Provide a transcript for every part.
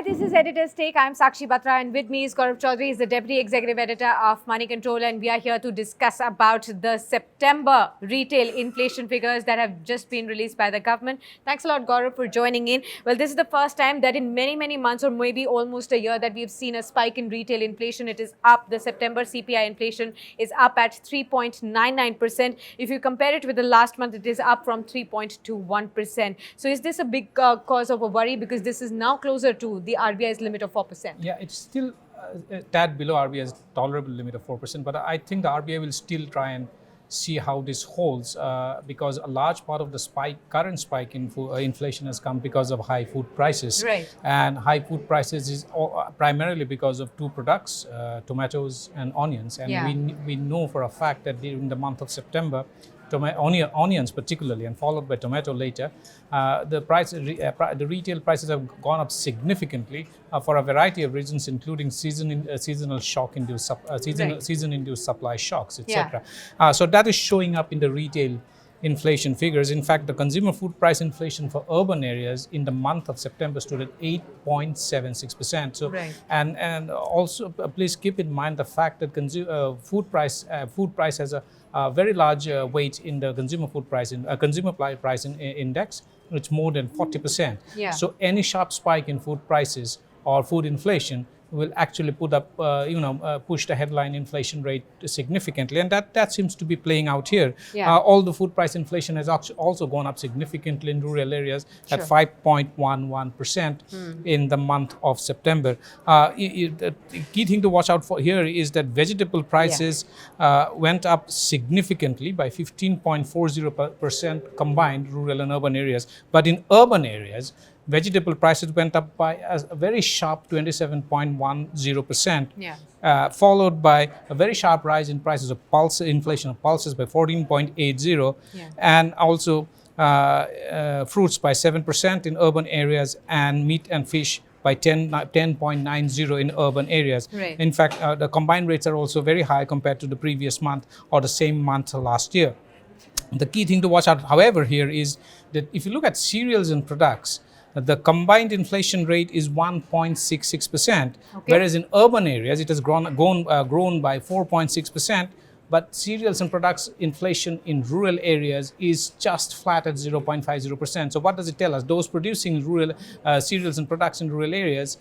this is Editor's Take. I'm Sakshi Batra, and with me is Gaurav Choudhury, is the Deputy Executive Editor of Moneycontrol, and we are here to discuss about the September retail inflation figures that have just been released by the government. Thanks a lot, Gaurav, for joining in. Well, this is the first time that in many months, or maybe almost a year, that we've seen a spike in retail inflation. It is up. The September CPI inflation is up at 3.99%. If you compare it with the last month, it is up from 3.21%. So is this a big cause of a worry, because this is now closer to the RBI's limit of 4%? Yeah, it's still a tad below RBI's tolerable limit of 4%, but I think the RBI will still try and see how this holds because a large part of the current spike in inflation has come because of high food prices. Right. And high food prices is primarily because of two products, tomatoes and onions. And we know for a fact that during the month of September, onions particularly, and followed by tomato later, the retail prices have gone up significantly for a variety of reasons, including seasonal shock-induced season-induced supply shocks, etc. So that is showing up in the retail inflation figures. In fact, the consumer food price inflation for urban areas in the month of September stood at 8.76%. So, right. and also please keep in mind the fact that food price has a very large weight in the consumer price index. It's more than 40%. Yeah. So any sharp spike in food prices or food inflation will actually push the headline inflation rate significantly, and that seems to be playing out here. All the food price inflation has also gone up significantly in rural areas at 5.11% in the month of September. The key thing to watch out for here is that vegetable prices went up significantly by 15.40% combined, rural and urban areas. But in urban areas, vegetable prices went up by a very sharp 27.10%, followed by a very sharp rise in prices of inflation of pulses by 14.80%, and also fruits by 7% in urban areas, and meat and fish by 10.90% in urban areas. Right. In fact, the combined rates are also very high compared to the previous month or the same month last year. The key thing to watch out, however, here is that if you look at cereals and products, the combined inflation rate is 1.66%, whereas in urban areas it has grown by 4.6%. But cereals and products inflation in rural areas is just flat at 0.50%. So what does it tell us? Those producing rural cereals and products in rural areas,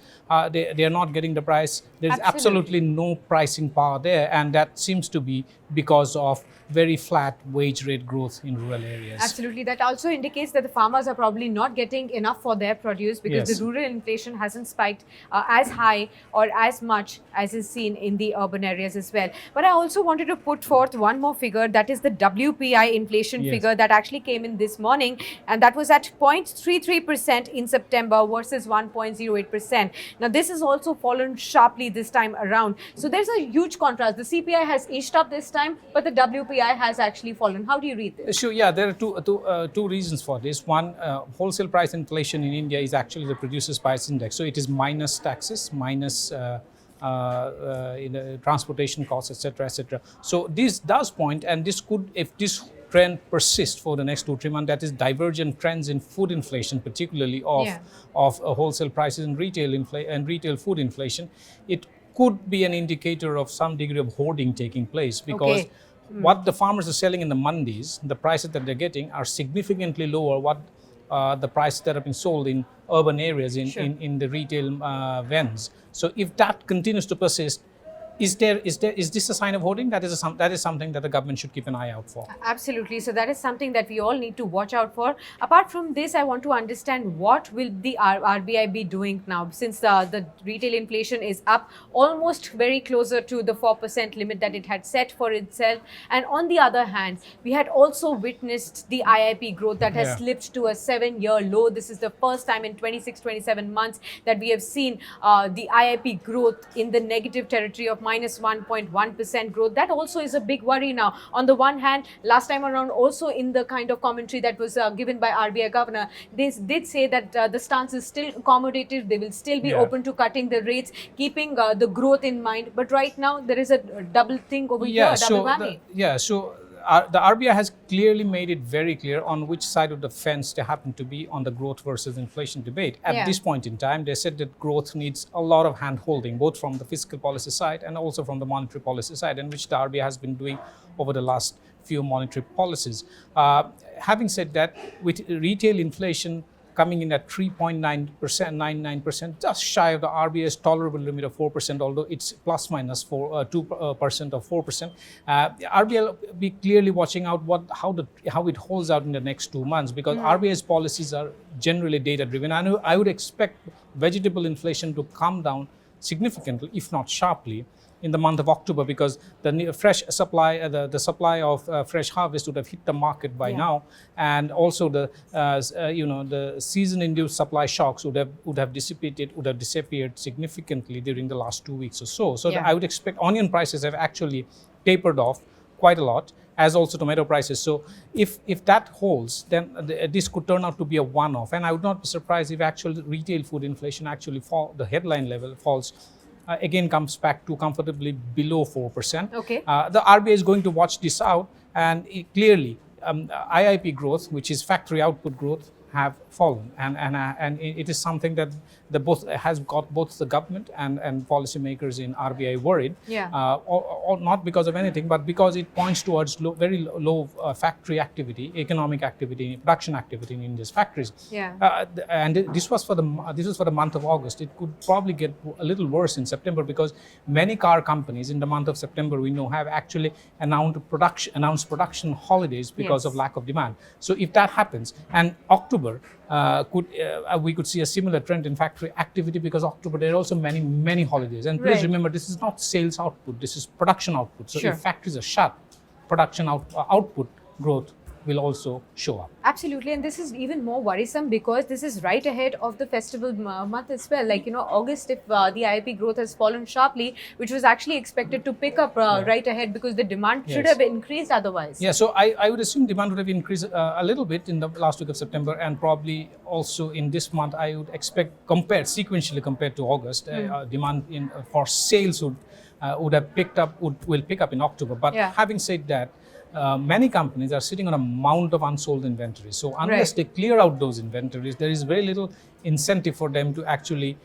they are not getting the price. There is absolutely no pricing power there, and that seems to be because of very flat wage rate growth in rural areas. Absolutely. That also indicates that the farmers are probably not getting enough for their produce, because the rural inflation hasn't spiked as high or as much as is seen in the urban areas as well. But I also wanted to put forth one more figure, that is the WPI inflation figure that actually came in this morning, and that was at 0.33% in September versus 1.08%. Now this has also fallen sharply this time around. So there's a huge contrast. The CPI has inched up this time, but the WPI has actually fallen. How do you read this? Sure, there are two reasons for this. One, wholesale price inflation in India is actually the producer's price index. So it is minus taxes, minus transportation costs, etc., etc. So this does point, and this could, if this trend persists for the next 2-3 months, that is divergent trends in food inflation, particularly of wholesale prices and retail food inflation, it could be an indicator of some degree of hoarding taking place, because what the farmers are selling in the mandis, the prices that they're getting are significantly lower what the prices that have been sold in urban areas in the retail vends. So if that continues to persist, is this a sign of hoarding? That is something that the government should keep an eye out for. Absolutely. So that is something that we all need to watch out for. Apart from this, I want to understand what will the RBI be doing now, since the retail inflation is up almost very closer to the 4% limit that it had set for itself. And on the other hand, we had also witnessed the IIP growth that has slipped to a 7-year low. This is the first time in 26-27 months that we have seen the IIP growth in the negative territory of minus 1.1% growth. That also is a big worry now. On the one hand, last time around, also in the kind of commentary that was given by RBI governor, they did say that the stance is still accommodative. They will still be open to cutting the rates, keeping the growth in mind. But right now, there is a double thing over here, double whammy. So the RBI has clearly made it very clear on which side of the fence they happen to be on the growth versus inflation debate. At this point in time, they said that growth needs a lot of hand-holding, both from the fiscal policy side and also from the monetary policy side, and which the RBI has been doing over the last few monetary policies. Having said that, with retail inflation coming in at 3.9%, 99%, just shy of the RBI's tolerable limit of 4%, although it's plus minus 2% or 4%. RBI will be clearly watching out how it holds out in the next 2 months, because RBI's policies are generally data driven. I would expect vegetable inflation to come down significantly, if not sharply, in the month of October, because the fresh supply, the supply of fresh harvest would have hit the market by now, and also the season-induced supply shocks would have disappeared significantly during the last 2 weeks or so. So I would expect onion prices have actually tapered off quite a lot, as also tomato prices. So if that holds, then this could turn out to be a one-off, and I would not be surprised if actual retail food inflation actually the headline level falls. Again, comes back to comfortably below 4%. Okay. The RBI is going to watch this out, and clearly IIP growth, which is factory output growth, have fallen, and it is something that has got both the government and policymakers in RBI worried. Or not because of anything, but because it points towards very low factory activity, economic activity, production activity in India's factories. And this was for the month of August. It could probably get a little worse in September, because many car companies in the month of September, we know, have actually announced production holidays because of lack of demand. So if that happens, and October we could see a similar trend in factory activity, because October there are also many holidays. And please remember, this is not sales output, this is production output. So if factories are shut, production output growth will also show up. Absolutely, and this is even more worrisome because this is right ahead of the festival month as well. Like, August, if the IIP growth has fallen sharply, which was actually expected to pick up right ahead, because the demand should have increased otherwise. Yeah, so I would assume demand would have increased a little bit in the last week of September, and probably also in this month. I would expect, sequentially compared to August, demand for sales will pick up in October. But having said that, many companies are sitting on a mount of unsold inventory. So unless they clear out those inventories, there is very little incentive for them to actually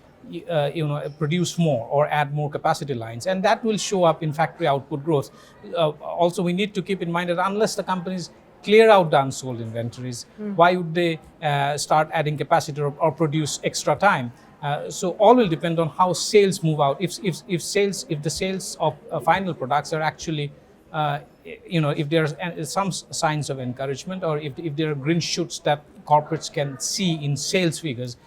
produce more or add more capacity lines, and that will show up in factory output growth. Also, we need to keep in mind that unless the companies clear out the unsold inventories, why would they start adding capacity or produce extra time? So all will depend on how sales move out. If the sales of final products are actually if there's some signs of encouragement, or if there are green shoots that corporates can see in sales figures,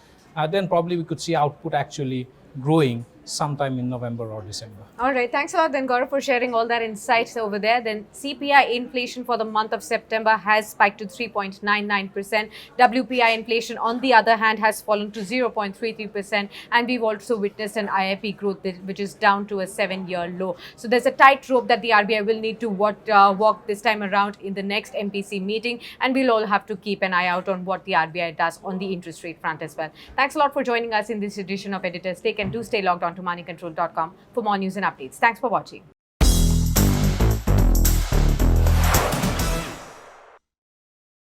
then probably we could see output actually growing sometime in November or December. All right. Thanks a lot then, Gaurav, for sharing all that insights over there. Then CPI inflation for the month of September has spiked to 3.99%. WPI inflation, on the other hand, has fallen to 0.33%. And we've also witnessed an IIP growth which is down to a 7-year low. So there's a tightrope that the RBI will need to walk this time around in the next MPC meeting. And we'll all have to keep an eye out on what the RBI does on the interest rate front as well. Thanks a lot for joining us in this edition of Editor's Take, and do stay logged on to moneycontrol.com for more news and updates. Thanks for watching.